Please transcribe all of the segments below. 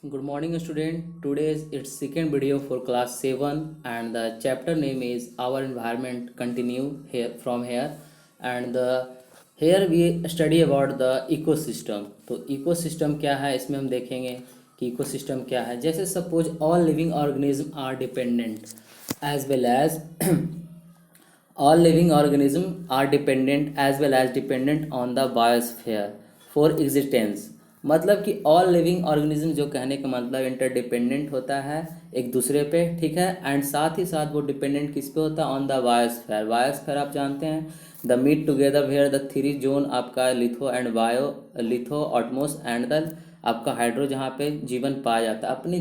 Good morning, student. Today's it's second video for class 7 and the chapter name is Our Environment Continue here from here and here we study about the ecosystem. तो ecosystem क्या है इसमें हम देखेंगे कि ecosystem क्या है. जैसे suppose all living organisms are dependent as well as all living organisms are dependent as well as dependent on the biosphere for existence. मतलब कि ऑल लिविंग ऑर्गेनिज्म जो कहने का मतलब इंटरडिपेंडेंट होता है एक दूसरे पे, ठीक है. एंड साथ ही साथ वो डिपेंडेंट किस पे होता है? On the biosphere. बायोस्फीयर आप जानते हैं the meet together where the three zone आपका litho and bio, litho atmos and the आपका हाइड्रो, जहाँ पे जीवन पाया जाता है. अपने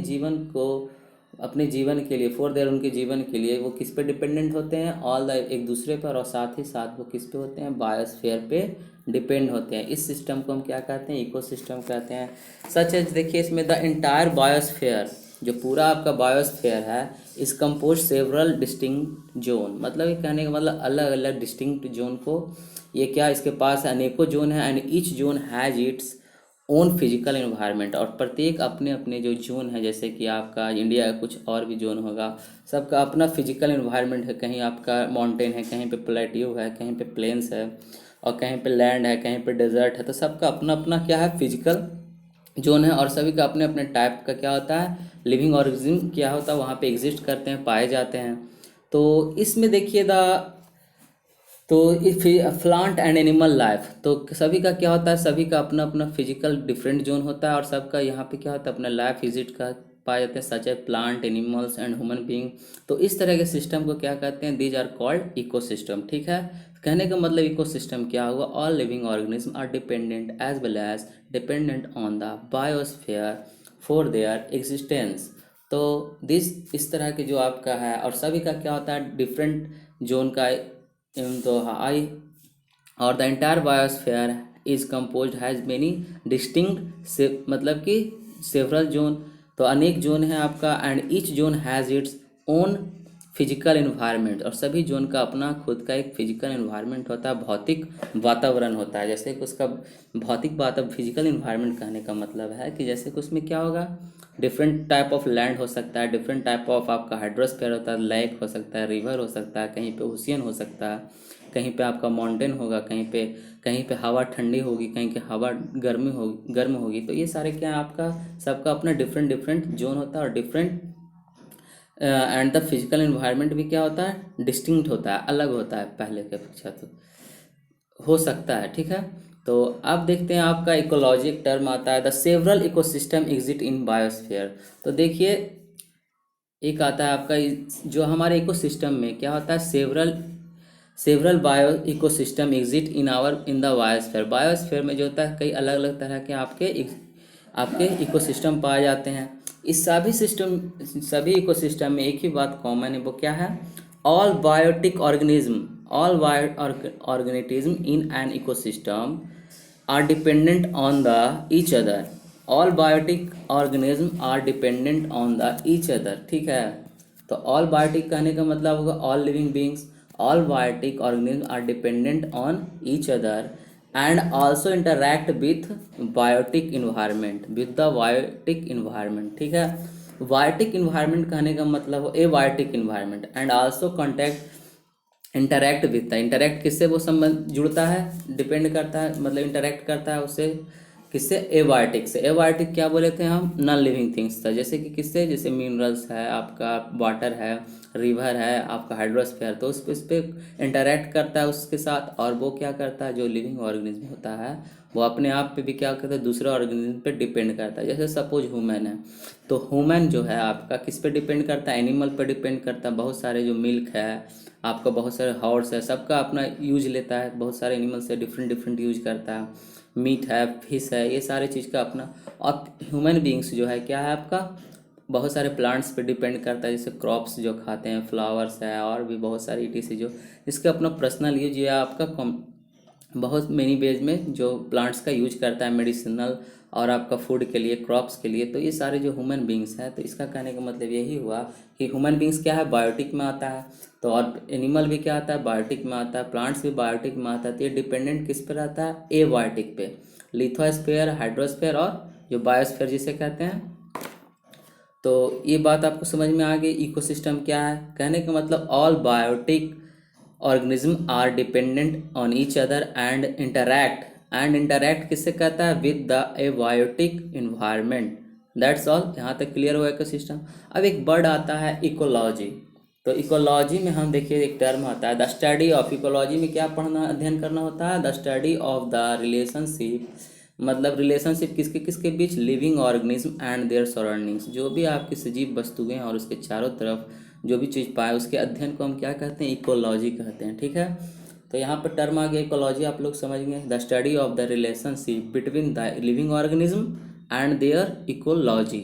जीवन के लिए फॉर देयर उनके जीवन के लिए वो किस पे डिपेंडेंट होते हैं? ऑल द एक दूसरे पर. और साथ ही साथ वो किस पे होते हैं? बायोस्फीयर पे डिपेंड होते हैं. इस सिस्टम को हम क्या कहते हैं? इकोसिस्टम कहते हैं. सच है, देखिए इसमें द एंटायर बायोस्फीयर, जो पूरा आपका बायोस्फीयर है, इस कंपोज सेवरल डिस्टिंक्ट जोन. मतलब ये कहने का मतलब अलग अलग डिस्टिंक्ट जोन को, ये क्या इसके पास अनेकों जोन है. And each zone has its own physical environment. और प्रत्येक अपने अपने जो जोन है, जैसे कि आपका इंडिया का कुछ और भी जोन होगा, सबका अपना फिजिकल इन्वायरमेंट है. कहीं आपका माउंटेन है, कहीं पे प्लेट्यू है, कहीं पे प्लेन्स है, और कहीं पे लैंड है, कहीं पे डेजर्ट है. तो सबका अपना अपना क्या है? फिजिकल जोन है. और सभी का अपने अपने टाइप का क्या होता है? लिविंग ऑर्गेनिज्म क्या होता है वहाँ पे एग्जिस्ट करते हैं, पाए जाते हैं. तो इसमें देखिए तो प्लांट एंड एनिमल लाइफ, तो सभी का क्या होता है? सभी का अपना अपना फिजिकल डिफरेंट जोन होता है. और सबका यहाँ पे क्या होता है? अपना लाइफ विजिट का पाए जाते हैं, सच है plant, animals and human being. तो इस तरह के सिस्टम को क्या कहते हैं? These are called ecosystem. ठीक है, कहने का मतलब इकोसिस्टम क्या हुआ? All living organism are dependent as well as dependent on the biosphere for their existence. तो इस तरह के जो आपका है, और सभी का क्या होता है? डिफरेंट जोन का. तो आई और the entire biosphere is composed has many distinct से, मतलब कि सेवरल जोन. तो अनेक जोन है आपका. And each zone has its own physical environment. और सभी जोन का अपना खुद का एक फिजिकल इन्वायरमेंट होता है, भौतिक वातावरण होता है. जैसे कि उसका भौतिक वातावरण, फिजिकल इन्वायरमेंट कहने का मतलब है कि जैसे कि उसमें क्या होगा? डिफरेंट टाइप ऑफ लैंड हो सकता है, डिफरेंट टाइप ऑफ आपका हाइड्रोस्फीयर होता है, लेक हो सकता है, रिवर हो सकता है, कहीं पे ओशियन हो सकता है, कहीं पे आपका माउंटेन होगा, कहीं पे हवा ठंडी होगी, कहीं की हवा गर्म होगी. तो ये सारे क्या है आपका? सबका अपना डिफरेंट डिफरेंट जोन होता है. और different and the physical environment भी क्या होता है? डिस्टिंक्ट होता है, अलग होता है पहले के अपेक्षा. तो हो सकता है, ठीक है. तो अब देखते हैं आपका इकोलॉजी एक टर्म आता है, the several ecosystem exit in biosphere. तो देखिए एक आता है आपका जो हमारे इकोसिस्टम में क्या होता है? Several bio ecosystem exit in the biosphere. Biosphere में जो होता है कई अलग अलग तरह के आपके इकोसिस्टम पाए जाते हैं. इस सभी इकोसिस्टम में एक ही बात कॉमन है, वो क्या है? All biotic organism in an ecosystem are dependent on the each other. All biotic organism are dependent on the each other. ठीक है, तो ऑल बायोटिक कहने का मतलब होगा all living beings. All biotic organism are dependent on each other and also interact with the biotic environment. ठीक है, biotic environment कहने का मतलब हो a biotic environment and also contact interact with. Interact किससे वो संबंध जुड़ता है? डिपेंड करता है, मतलब इंटरैक्ट करता है उससे. किससे? एबायोटिक से. एबायोटिक क्या बोले थे हम? नॉन लिविंग थिंग्स था. जैसे कि किससे? जैसे मिनरल्स है, आपका वाटर है, रिवर है, आपका हाइड्रोस्फीयर. तो उस पे इंटरैक्ट करता है उसके साथ. और वो क्या करता है? जो लिविंग ऑर्गेनिज्म होता है वो अपने आप पे भी क्या करता है? दूसरे ऑर्गेनिज्म पे डिपेंड करता है. जैसे सपोज ह्यूमन है, तो ह्यूमन जो है आपका किस पे डिपेंड करता है? एनिमल पे डिपेंड करता है. बहुत सारे जो मिल्क है आपका, बहुत सारे हॉर्स है, सबका अपना यूज लेता है. बहुत सारे एनिमल से डिफरेंट डिफरेंट यूज करता है. मीट है, फिश है, ये सारे चीज़ का अपना. और ह्यूमन बींग्स जो है क्या है आपका? बहुत सारे प्लांट्स पे डिपेंड करता है. जैसे क्रॉप्स जो खाते हैं, फ्लावर्स है, और भी बहुत सारी ईटीसी जो इसका अपना पर्सनल यूज या आपका बहुत मेनी वेज में जो प्लांट्स का यूज करता है, मेडिसिनल और आपका फूड के लिए, क्रॉप्स के लिए. तो ये सारे जो ह्यूमन बींग्स हैं, तो इसका कहने का मतलब यही हुआ कि ह्यूमन बींग्स क्या है? बायोटिक में आता है. तो और एनिमल भी क्या आता है? बायोटिक में आता है. प्लांट्स भी बायोटिक में आता है. तो ये डिपेंडेंट किस पर आता है? ए बायोटिक पे. लिथोस्फीयर, हाइड्रोस्फीयर और जो बायोस्फीयर जिसे कहते हैं तो ये बात आपको समझ में आ गई। इकोसिस्टम क्या है, कहने का मतलब all biotic organism are dependent on each other and interact किससे कहता है, with the A biotic environment. That's all, यहाँ तक क्लियर हुआ इकोसिस्टम। अब एक वर्ड आता है इकोलॉजी। तो इकोलॉजी में हम देखिए एक टर्म आता है द स्टडी ऑफ। इकोलॉजी में क्या पढ़ना अध्ययन करना होता है, the study of the relationship, मतलब रिलेशनशिप किसके किसके बीच, living organism and their surroundings, जो भी आपकी सजीव वस्तुएं और उसके चारों तरफ जो भी चीज़ पाए उसके अध्ययन को हम क्या कहते हैं, इकोलॉजी कहते हैं। ठीक है, तो यहाँ पर टर्म आ गया इकोलॉजी, आप लोग समझ गए, the study of the relationship between the living organism and their ecology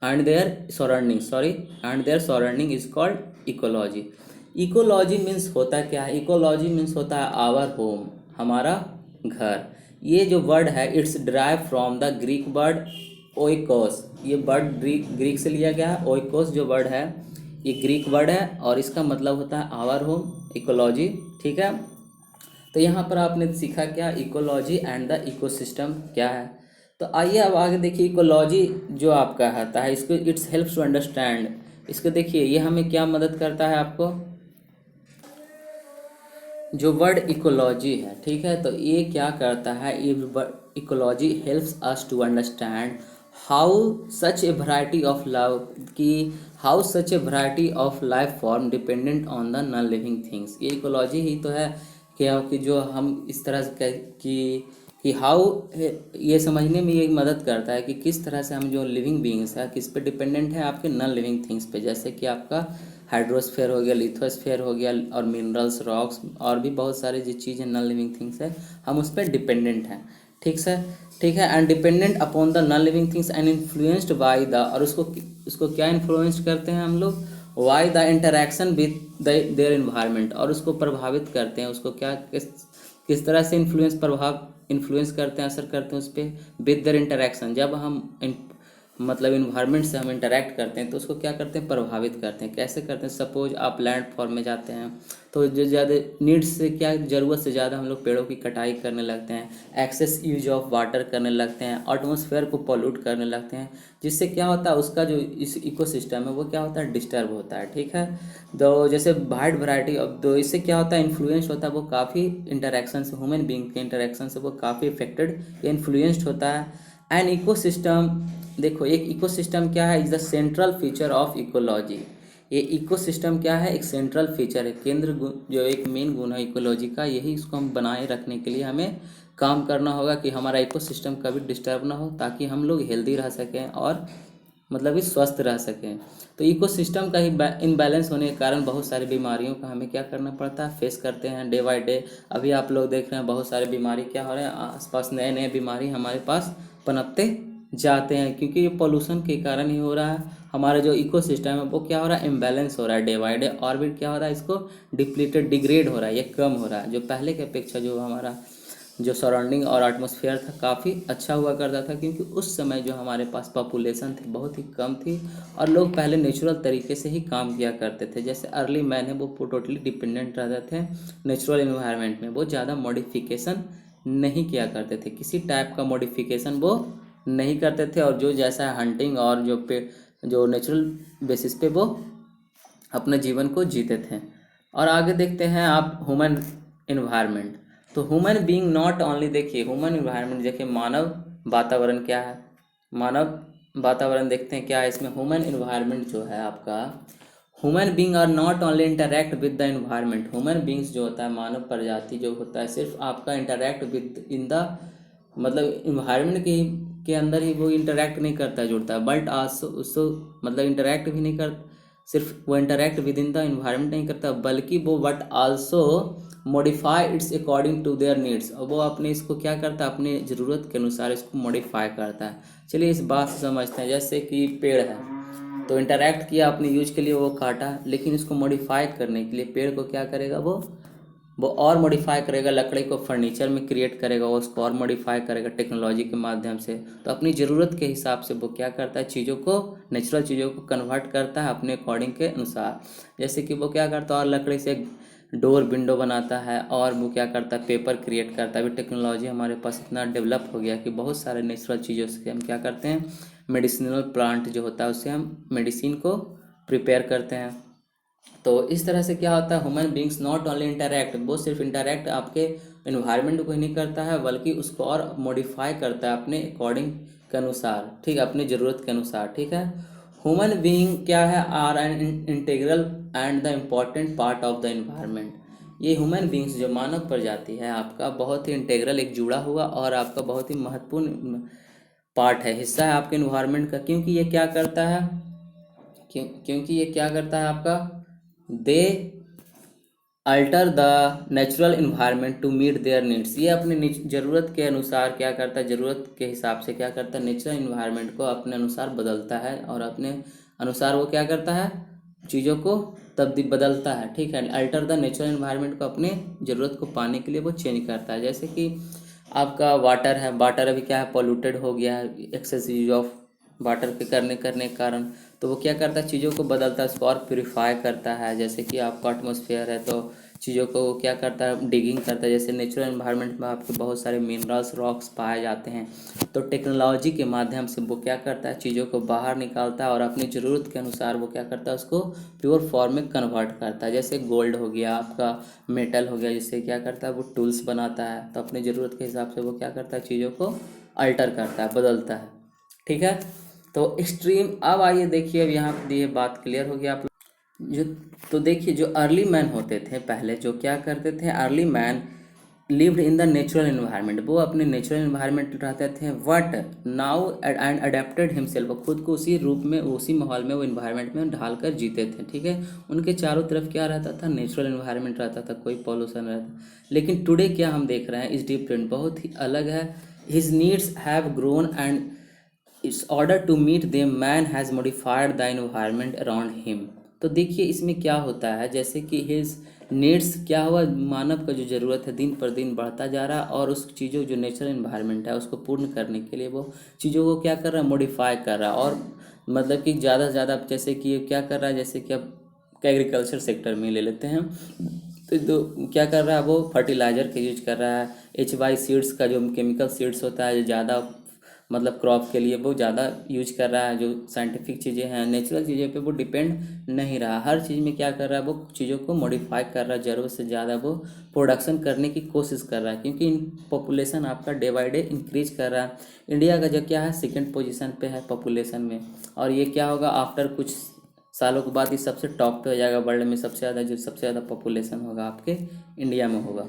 and their surrounding is called ecology. Ecology means होता क्या है, इकोलॉजी मीन्स होता है आवर होम, हमारा घर। ये जो वर्ड है its derive from the Greek word oikos. ये वर्ड ग्रीक से लिया गया है। ओइकोस जो वर्ड है ये ग्रीक वर्ड है और इसका मतलब होता है आवर होम, इकोलॉजी। ठीक है, तो यहाँ पर आपने सीखा क्या, इकोलॉजी एंड द इकोसिस्टम क्या है। तो आइए अब आगे देखिए, इकोलॉजी जो आपका आता है इसको इट्स हेल्प्स टू अंडरस्टैंड। इसको देखिए ये हमें क्या मदद करता है, आपको जो वर्ड इकोलॉजी है, ठीक है, तो ये क्या करता है, ये ecology helps us to understand how such a variety of love की how such a variety of life form dependent on the non living things. ये इकोलॉजी ही तो है कि जो हम इस तरह से कि हाउ, ये समझने में ये मदद करता है कि किस तरह से हम जो लिविंग बीइंग्स है किस पे डिपेंडेंट है, आपके नॉन लिविंग थिंग्स पे, जैसे कि आपका हाइड्रोस्फेयर हो गया, लिथोस्फेयर हो गया और मिनरल्स, रॉक्स और भी बहुत सारी जो चीज़ें नॉन लिविंग थिंग्स है हम उस पर डिपेंडेंट हैं। ठीक सर, ठीक है, and dependent upon the non living things and influenced by the, और उसको क्या इन्फ्लुएंस करते हैं हम लोग, why the interaction with their environment, और उसको प्रभावित करते हैं, उसको क्या किस तरह से इन्फ्लुएंस करते हैं, असर करते हैं उस पर, विद देयर इंटरेक्शन। जब हम मतलब इन्वायरमेंट से हम इंटरेक्ट करते हैं तो उसको क्या करते हैं, प्रभावित करते हैं। कैसे करते हैं, सपोज आप लैंड फॉर्म में जाते हैं तो जो ज़्यादा नीड्स से क्या, ज़रूरत से ज़्यादा हम लोग पेड़ों की कटाई करने लगते हैं, एक्सेस यूज ऑफ वाटर करने लगते हैं, एटमॉस्फेयर को पॉल्यूट करने लगते हैं, जिससे क्या होता है उसका जो इस इकोसिस्टम है वो क्या होता है, डिस्टर्ब होता है। ठीक है, तो जैसे वाइड वैरायटी ऑफ, तो इससे क्या होता है, इन्फ्लुएंस होता है वो काफ़ी इंटरेक्शन से, ह्यूमन बींग के इंटरेक्शन से वो काफ़ी इफेक्टेड या इन्फ्लुएंस्ड होता है। एंड इकोसिस्टम, देखो एक इकोसिस्टम क्या है, is the central feature of ecology. ये इकोसिस्टम क्या है, एक सेंट्रल फीचर है, केंद्र गुण, जो एक मेन गुण है इकोलॉजी का, यही इसको हम बनाए रखने के लिए हमें काम करना होगा कि हमारा इकोसिस्टम कभी डिस्टर्ब ना हो, ताकि हम लोग हेल्दी रह सकें और मतलब ही स्वस्थ रह सकें। तो इकोसिस्टम का ही इनबैलेंस होने के कारण बहुत सारी बीमारियों का हमें क्या करना पड़ता है, फेस करते हैं डे बाय डे। अभी आप लोग देख रहे हैं बहुत सारे बीमारी क्या हो रहे हैं, आसपास नए नए बीमारी हमारे पास पनपते जाते हैं, क्योंकि ये पोल्यूशन के कारण ही हो रहा है। हमारा जो इकोसिस्टम है वो क्या हो रहा है, इम्बैलेंस हो रहा है डे बाय डे, ऑर्बिट क्या हो रहा है, इसको डिप्लीटेड, डिग्रेड हो रहा है, ये कम हो रहा है। जो पहले की अपेक्षा जो हमारा जो सराउंडिंग और एटमॉस्फेयर था काफ़ी अच्छा हुआ करता था, क्योंकि उस समय जो हमारे पास पॉपुलेशन थी बहुत ही कम थी और लोग पहले नेचुरल तरीके से ही काम किया करते थे। जैसे अर्ली मैन है वो टोटली डिपेंडेंट रहते थे नेचुरल इन्वायरमेंट में, वो ज़्यादा मॉडिफिकेशन नहीं किया करते थे, किसी टाइप का मॉडिफिकेशन वो नहीं करते थे, और जो जैसा हंटिंग और जो नेचुरल बेसिस पे वो अपने जीवन को जीते थे। और आगे देखते हैं आप ह्यूमन इन्वायरमेंट। तो ह्यूमन बीइंग नॉट ओनली, देखिए ह्यूमन इन्वायरमेंट, देखिए मानव वातावरण क्या है, मानव वातावरण देखते हैं क्या है इसमें। ह्यूमन इन्वायरमेंट जो है आपका, human being are not only interact with the environment. Human beings जो होता है, मानव प्रजाति जो होता है, सिर्फ आपका इंटरैक्ट विद इन द, मतलब इन्वायरमेंट के अंदर ही वो इंटरैक्ट नहीं करता है, जुड़ता है, बट आल्सो उसको मतलब इंटरैक्ट भी नहीं कर, सिर्फ वो interact with in the environment नहीं करता, बल्कि वो but also modify its according to their needs. और वो अपने इसको क्या करता है, अपनी ज़रूरत के अनुसार इसको मॉडिफाई करता है। चलिए इस बात से समझते हैं, जैसे कि पेड़ है तो इंटरैक्ट किया अपने यूज के लिए, वो काटा, लेकिन इसको मॉडिफाई करने के लिए पेड़ को क्या करेगा, वो और मॉडिफाई करेगा, लकड़ी को फर्नीचर में क्रिएट करेगा, वो उसको और मॉडिफाई करेगा टेक्नोलॉजी के माध्यम से। तो अपनी ज़रूरत के हिसाब से वो क्या करता है, चीज़ों को, नेचुरल चीज़ों को कन्वर्ट करता है अपने अकॉर्डिंग के अनुसार। जैसे कि वो क्या करता है, और लकड़ी से डोर विंडो बनाता है, और वो क्या करता है, पेपर क्रिएट करता है। अभी टेक्नोलॉजी हमारे पास इतना डेवलप हो गया कि बहुत सारे नेचुरल चीज़ों से हम क्या करते हैं, मेडिसिनल प्लांट जो होता है उससे हम मेडिसिन को प्रिपेयर करते हैं। तो इस तरह से क्या होता है, human beings not only interact, वो सिर्फ इंटरैक्ट आपके इन्वायरमेंट को ही नहीं करता है बल्कि उसको और मॉडिफाई करता है अपने अकॉर्डिंग के अनुसार, ठीक है, अपनी ज़रूरत के अनुसार, ठीक है। ह्यूमन बीइंग क्या है, are an integral and the important part of the environment. ये ह्यूमन बींग्स जो मानव प्रजाति है आपका बहुत ही इंटीग्रल, एक जुड़ा हुआ और आपका बहुत ही महत्वपूर्ण पार्ट है, हिस्सा है आपके इन्वायरमेंट का। क्योंकि ये क्या करता है, क्योंकि ये क्या करता है आपका, they alter the natural environment to meet their needs. ये अपने ज़रूरत के अनुसार क्या करता है, ज़रूरत के हिसाब से क्या करता है, नेचुरल इन्वायरमेंट को अपने अनुसार बदलता है और अपने अनुसार वो क्या करता है, चीज़ों को तब्दील बदलता है, ठीक है। अल्टर द नेचुरल इन्वायरमेंट को अपने ज़रूरत को पाने के लिए वो चेंज करता है। जैसे कि आपका वाटर है, वाटर अभी क्या है, पॉल्यूटेड हो गया है, एक्सेस यूज ऑफ वाटर के करने के कारण, तो वो क्या करता है, चीज़ों को बदलता है, उसको और प्योरीफाई करता है। जैसे कि आपका एटमॉस्फेयर है तो चीज़ों को वो क्या करता है, डिगिंग करता है। जैसे नेचुरल एनवायरनमेंट में आपके बहुत सारे मिनरल्स रॉक्स पाए जाते हैं, तो टेक्नोलॉजी के माध्यम से वो क्या करता है, चीज़ों को बाहर निकालता है और अपनी ज़रूरत के अनुसार वो क्या करता है, उसको प्योर फॉर्म में कन्वर्ट करता है। जैसे गोल्ड हो गया आपका, मेटल हो गया, जिससे क्या करता है वो टूल्स बनाता है, तो अपनी ज़रूरत के हिसाब से वो क्या करता है, चीज़ों को अल्टर करता है, बदलता है, ठीक है। तो एक्सट्रीम, अब आइए देखिए, अब यहाँ ये बात क्लियर हो गया आप जो, तो देखिए जो अर्ली मैन होते थे पहले, जो क्या करते थे, early man lived in the natural environment, वो अपने नेचुरल इन्वायरमेंट में रहते थे। But now and adapted himself, खुद को उसी रूप में, उसी माहौल में, वो इन्वायरमेंट में ढाल कर जीते थे, ठीक है। उनके चारों तरफ क्या रहता था, नेचुरल इन्वायरमेंट रहता था, कोई पॉल्यूशन रहता। लेकिन टुडे क्या हम देख रहे हैं, इस डिफरेंट, बहुत ही अलग है। His needs have grown and its order to meet them man has modified the environment around him. तो देखिए इसमें क्या होता है, जैसे कि हिज नीड्स क्या हुआ, मानव का जो ज़रूरत है दिन पर दिन बढ़ता जा रहा है और उस चीज़ों जो नेचुरल इन्वायरमेंट है उसको पूर्ण करने के लिए वो चीज़ों को क्या कर रहा है, मॉडिफाई कर रहा है। और मतलब कि ज़्यादा से ज़्यादा, जैसे कि ये क्या कर रहा है, जैसे कि अब एग्रीकल्चर सेक्टर में ले लेते हैं, तो क्या कर रहा है, वो फर्टिलाइज़र का यूज कर रहा है, HY सीड्स का जो केमिकल सीड्स होता है, जो ज़्यादा मतलब क्रॉप के लिए वो ज़्यादा यूज कर रहा है। जो साइंटिफिक चीज़ें हैं, नेचुरल चीज़ें पे वो डिपेंड नहीं रहा, हर चीज़ में क्या कर रहा है, वो चीज़ों को मॉडिफाई कर रहा है, ज़रूरत से ज़्यादा वो प्रोडक्शन करने की कोशिश कर रहा है। क्योंकि पॉपुलेशन आपका डे बाई डे इंक्रीज कर रहा है। इंडिया का जो क्या है, सेकेंड पोजीशन पे है पॉपुलेशन में, और ये क्या होगा, आफ्टर कुछ सालों के बाद ये सबसे टॉप पे हो जाएगा वर्ल्ड में, सबसे ज़्यादा, जो सबसे ज़्यादा पॉपुलेशन होगा आपके इंडिया में होगा।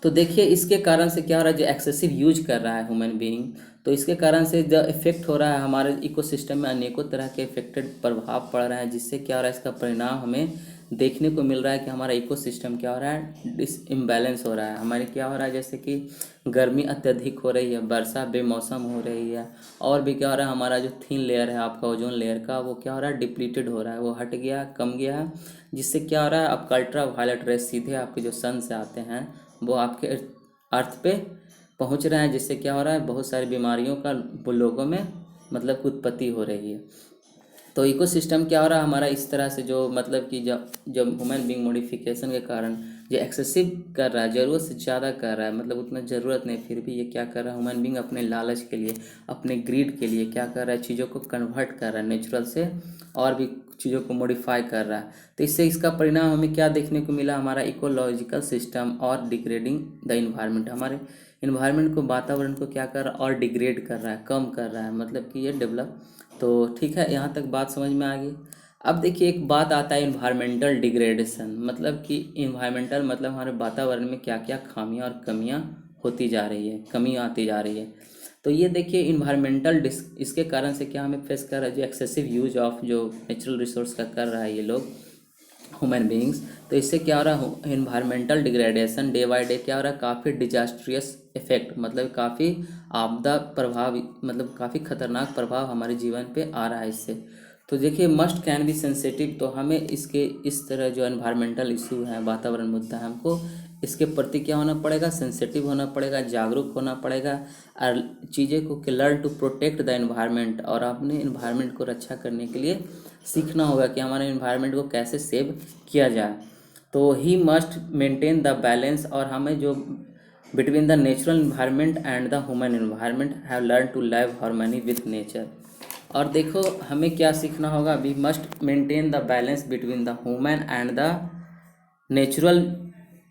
तो देखिए इसके कारण से क्या हो रहा है, जो एक्सेसिव यूज कर रहा है ह्यूमन बीइंग, तो इसके कारण से जो इफेक्ट हो रहा है हमारे इकोसिस्टम में, अनेकों तरह के इफेक्टेड प्रभाव पड़ रहा है, जिससे क्या हो रहा है, इसका परिणाम हमें देखने को मिल रहा है कि हमारा इकोसिस्टम क्या हो रहा है, डिसइम्बैलेंस हो रहा है। हमारे क्या हो रहा है, जैसे कि गर्मी अत्यधिक हो रही है, वर्षा बेमौसम हो रही है, और भी क्या हो रहा है, हमारा जो थिन लेयर है आपका ओजोन लेयर का, वो क्या हो रहा है, डिप्लीटेड हो रहा है, वो हट गया, कम गया है। जिससे क्या हो रहा है, आपका अल्ट्रा वायलेट रेस सीधे आपके जो सन से आते हैं वो आपके अर्थ पे पहुंच रहे हैं, जिससे क्या हो रहा है, बहुत सारी बीमारियों का लोगों में मतलब उत्पत्ति हो रही है। तो इकोसिस्टम क्या हो रहा है हमारा इस तरह से, जो मतलब कि जब जब ह्यूमन बीइंग मॉडिफिकेशन के कारण जो एक्सेसिव कर रहा है, ज़रूरत से ज़्यादा कर रहा है, मतलब उतना ज़रूरत नहीं, फिर भी ये क्या कर रहा है, ह्यूमन बीइंग अपने लालच के लिए, अपने ग्रीड के लिए क्या कर रहा है, चीज़ों को कन्वर्ट कर रहा है नेचुरल से, और भी चीज़ों को मॉडिफाई कर रहा है। तो इससे इसका परिणाम हमें क्या देखने को मिला, हमारा इकोलॉजिकल सिस्टम और डिग्रेडिंग द इन्वायरमेंट, हमारे इन्वायरमेंट को, वातावरण को क्या कर रहा है, और डिग्रेड कर रहा है, कम कर रहा है, मतलब कि ये डेवलप। तो ठीक है, यहाँ तक बात समझ में आ गई। अब देखिए एक बात आता है इन्वायरमेंटल डिग्रेडेशन, मतलब कि इन्वायरमेंटल मतलब हमारे वातावरण में क्या क्या खामियां और कमियां होती जा रही है, कमी आती जा रही है। तो ये देखिए इन्वायरमेंटल इसके कारण से क्या हमें फेस कर रहा है, जो एक्सेसिव यूज ऑफ जो नेचुरल रिसोर्स का कर रहा है ये लोग, ह्यूमन बींग्स। तो इससे क्या हो रहा है, environmental degradation day by day क्या हो रहा है, काफ़ी डिजास्ट्रियस इफेक्ट, मतलब काफ़ी आपदा प्रभाव, मतलब काफ़ी खतरनाक प्रभाव हमारे जीवन पे आ रहा है इससे। तो देखिए मस्ट कैन बी सेंसिटिव, तो हमें इसके इस तरह जो एनवायरमेंटल इशू है, वातावरण मुद्दा है, हमको इसके प्रति क्या होना पड़ेगा, सेंसिटिव होना पड़ेगा, जागरूक होना पड़ेगा, और चीज़ें को learn to protect the environment, और अपने एनवायरनमेंट को रक्षा करने के लिए सीखना होगा कि हमारे एनवायरनमेंट को कैसे सेव किया जाए। तो he must maintain the balance, और हमें जो between the natural environment and the human environment have learned to live harmony with nature। और देखो हमें क्या सीखना होगा, we must maintain the balance between the human and the natural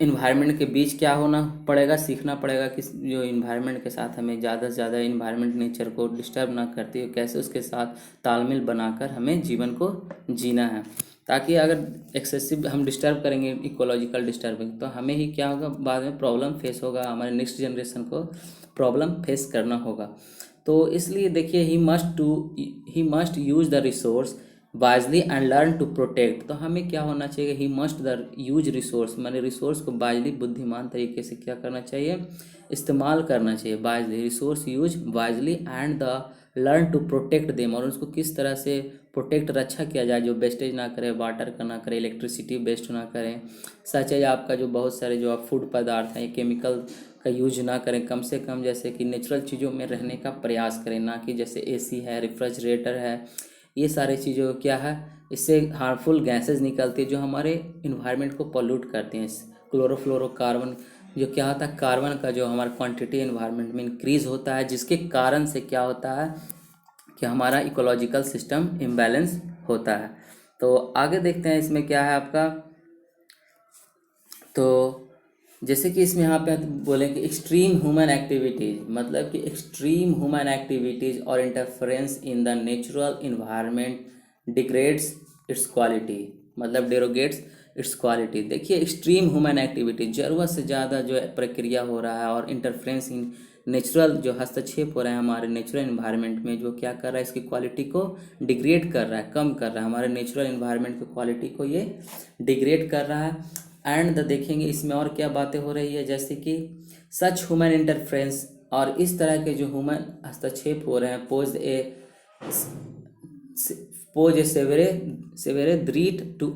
environment के बीच क्या होना पड़ेगा, सीखना पड़ेगा कि जो इन्वायरमेंट के साथ हमें ज़्यादा से ज़्यादा इन्वायरमेंट नेचर को डिस्टर्ब ना करती हो, कैसे उसके साथ तालमेल बनाकर हमें जीवन को जीना है। ताकि अगर एक्सेसिव हम डिस्टर्ब करेंगे, इकोलॉजिकल डिस्टर्बिंग, तो हमें ही क्या होगा, बाद में प्रॉब्लम फेस होगा, हमारे नेक्स्ट जनरेशन को प्रॉब्लम फेस करना होगा। तो इसलिए देखिए he must use the resource wisely and learn to protect. तो हमें क्या होना चाहिए, he must the use resource, माने रिसोर्स को वाइजली बुद्धिमान तरीके से क्या करना चाहिए, इस्तेमाल करना चाहिए। Wisely resource use wisely and the learn to protect them, और उसको किस तरह से प्रोटेक्ट रक्षा किया जाए, जो वेस्टेज ना करे, वाटर का ना करे, इलेक्ट्रिसिटी वेस्ट ना करें, सच है आपका जो बहुत सारे जो आप फूड पदार्थ हैं केमिकल का यूज ना करें, कम से कम जैसे कि नेचुरल चीज़ों में रहने का प्रयास करें, ना कि जैसे एसी है, रेफ्रिजरेटर है, ये सारे चीज़ों क्या है, इससे हार्मफुल गैसेस निकलती है जो हमारे इन्वायरमेंट को पोल्यूट करती हैं। क्लोरोफ्लोरोकार्बन जो क्या होता है, कार्बन का जो हमारा क्वांटिटी इन्वायरमेंट में इंक्रीज होता है, जिसके कारण से क्या होता है कि हमारा इकोलॉजिकल सिस्टम इम्बैलेंस होता है। तो आगे देखते हैं इसमें क्या है आपका। तो जैसे कि इसमें यहाँ पे बोले कि एक्सट्रीम ह्यूमन एक्टिविटीज़, मतलब कि एक्सट्रीम ह्यूमन एक्टिविटीज़ और interference in the natural environment degrades it's quality, मतलब डेरोगेट्स इट्स क्वालिटी। देखिए एक्सट्रीम ह्यूमन एक्टिविटी, ज़रूरत से ज़्यादा जो प्रक्रिया हो रहा है और इंटरफेरेंस इन नेचुरल जो हस्तक्षेप हो रहा है हमारे नेचुरल इन्वायरमेंट में, जो क्या कर रहा है, इसकी क्वालिटी को डिग्रेड कर रहा है, कम कर रहा है, हमारे नेचुरल इन्वायरमेंट की क्वालिटी को ये डिग्रेड कर रहा है। एंड देखेंगे इसमें और क्या बातें हो रही है, जैसे कि सच ह्यूमन इंटरफ्रेंस, और इस तरह के जो ह्यूमन हस्तक्षेप हो रहे हैं pose a severe threat to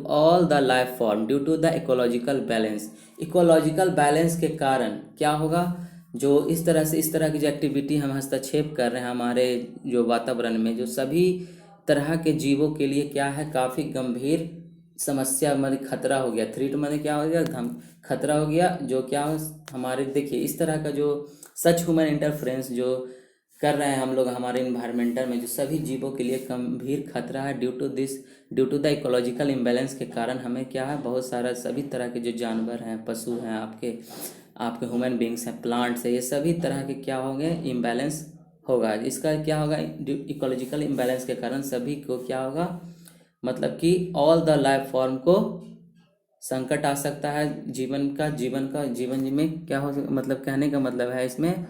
all the life form due to the ecological balance. Ecological balance के कारण क्या होगा, जो इस तरह की जो एक्टिविटी हम हस्तक्षेप कर रहे हैं हमारे जो वातावरण में, जो सभी तरह के जीवों के लिए क्या है, काफ़ी गंभीर समस्या, मतलब खतरा हो गया। थ्रीट मतलब क्या हो गया, खतरा हो गया, जो क्या हमारे देखिए इस तरह का जो सच ह्यूमन इंटरफ्रेंस जो कर रहे हैं हम लोग हमारे इन्वायरमेंटल में, जो सभी जीवों के लिए गंभीर खतरा है। Due to the ecological imbalance के कारण हमें क्या है, बहुत सारा सभी तरह के जो जानवर हैं, पशु हैं, आपके ह्यूमन बींग्स हैं, प्लांट्स हैं, ये सभी तरह के क्या होंगे, इम्बैलेंस होगा। इसका क्या होगा, इकोलॉजिकल इम्बैलेंस के कारण सभी को क्या होगा, मतलब कि ऑल द लाइफ फॉर्म को संकट आ सकता है। जीवन में क्या हो, मतलब कहने का मतलब है इसमें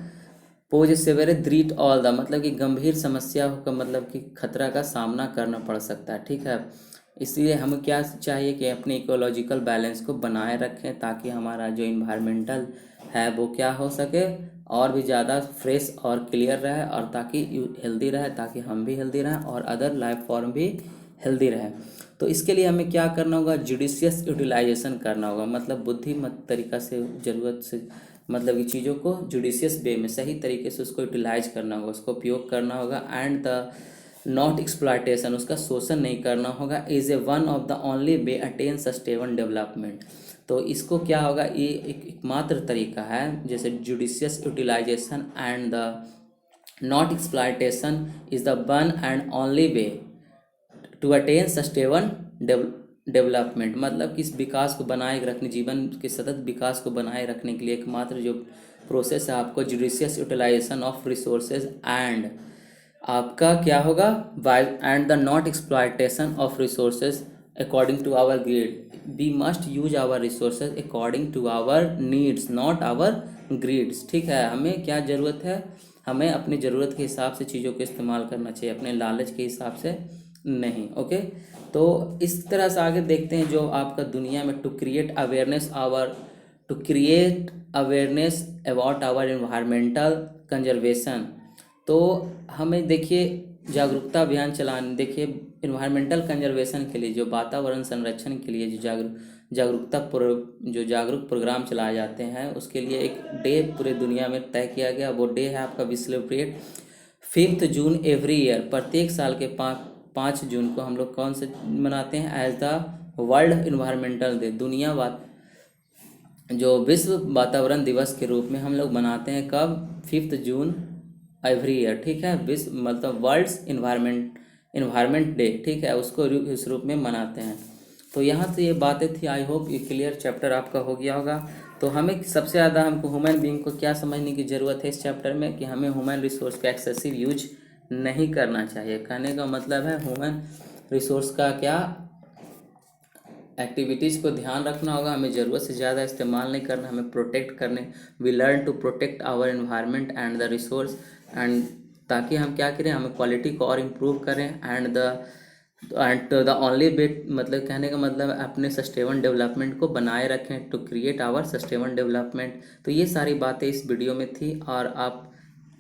पोज सेवेरे द्रीट ऑल द, मतलब कि गंभीर समस्या का मतलब कि खतरा का सामना करना पड़ सकता है। ठीक है, इसलिए हमें क्या चाहिए कि अपने इकोलॉजिकल बैलेंस को बनाए रखें, ताकि हमारा जो इन्वायरमेंटल है वो क्या हो सके, और भी ज़्यादा फ्रेश और क्लियर रहे, और ताकि हेल्दी रहे, ताकि हम भी हेल्दी रहें और अदर लाइफ फॉर्म भी हेल्दी रहे। तो इसके लिए हमें क्या करना होगा, जुडिशियस यूटिलाइजेशन करना होगा, मतलब बुद्धिमत तरीका से, ज़रूरत से मतलब कि चीज़ों को जुडिशियस वे में सही तरीके से उसको यूटिलाइज करना होगा, उसको उपयोग करना होगा। एंड द नॉट एक्सप्लॉयटेशन, उसका शोषण नहीं करना होगा, is a one of the only way attain sustainable development. तो इसको क्या होगा, ये एकमात्र तरीका है, जैसे judicious utilization and the not exploitation is the one and only way to attain sustainable development, मतलब कि इस विकास को बनाए रखने, जीवन के सतत विकास को बनाए रखने के लिए एकमात्र जो प्रोसेस है आपको judicious utilization of resources and आपका क्या होगा, and the not exploitation of resources according to our greed. We must use our resources according to our needs, not our greeds. ठीक है, हमें क्या ज़रूरत है, हमें अपनी ज़रूरत के हिसाब से चीज़ों को इस्तेमाल करना चाहिए, अपने लालच के हिसाब से नहीं। ओके, तो इस तरह से आगे देखते हैं जो आपका दुनिया में to create awareness about our environmental conservation. तो हमें देखिए जागरूकता अभियान चलाने, देखिए इन्वायरमेंटल कंजर्वेशन के लिए, जो वातावरण संरक्षण के लिए जो जागरूक प्रोग्राम चलाए जाते हैं, उसके लिए एक डे पूरे दुनिया में तय किया गया। वो डे है आपका we celebrate 5 June every year, प्रत्येक साल के 5 जून को हम लोग कौन से मनाते हैं, as the world environmental day, जो विश्व वातावरण दिवस के रूप में हम लोग मनाते हैं कब, 5 जून एवरी ईयर, ठीक है। विश्व मतलब वर्ल्ड्स इन्वायरमेंट डे, ठीक है, उसको इस रूप में मनाते हैं। तो यहाँ से ये बातें थी, आई होप ये क्लियर चैप्टर आपका हो गया होगा। तो हमें सबसे ज़्यादा हमको ह्यूमन बीइंग को क्या समझने की ज़रूरत है इस चैप्टर में, कि हमें ह्यूमन रिसोर्स का एक्सेसिव यूज नहीं करना चाहिए। कहने का मतलब है ह्यूमन रिसोर्स का क्या एक्टिविटीज़ को ध्यान रखना होगा, हमें ज़रूरत से ज़्यादा इस्तेमाल नहीं करना, हमें प्रोटेक्ट करने, we learn to protect our environment and the resource and, ताकि हम क्या करें, हमें क्वालिटी को और इम्प्रूव करें एंड द ओनली बेट, मतलब कहने का मतलब अपने सस्टेनेबल डेवलपमेंट को बनाए रखें, to create our sustainable development. तो ये सारी बातें इस वीडियो में थी, और आप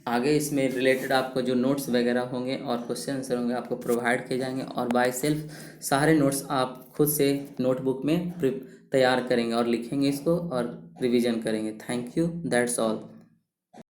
आगे इसमें रिलेटेड आपको जो नोट्स वगैरह होंगे और क्वेश्चन आंसर होंगे आपको प्रोवाइड किए जाएंगे, और बाय सेल्फ सारे नोट्स आप खुद से नोटबुक में तैयार करेंगे और लिखेंगे इसको और रिवीजन करेंगे। Thank you, that's all.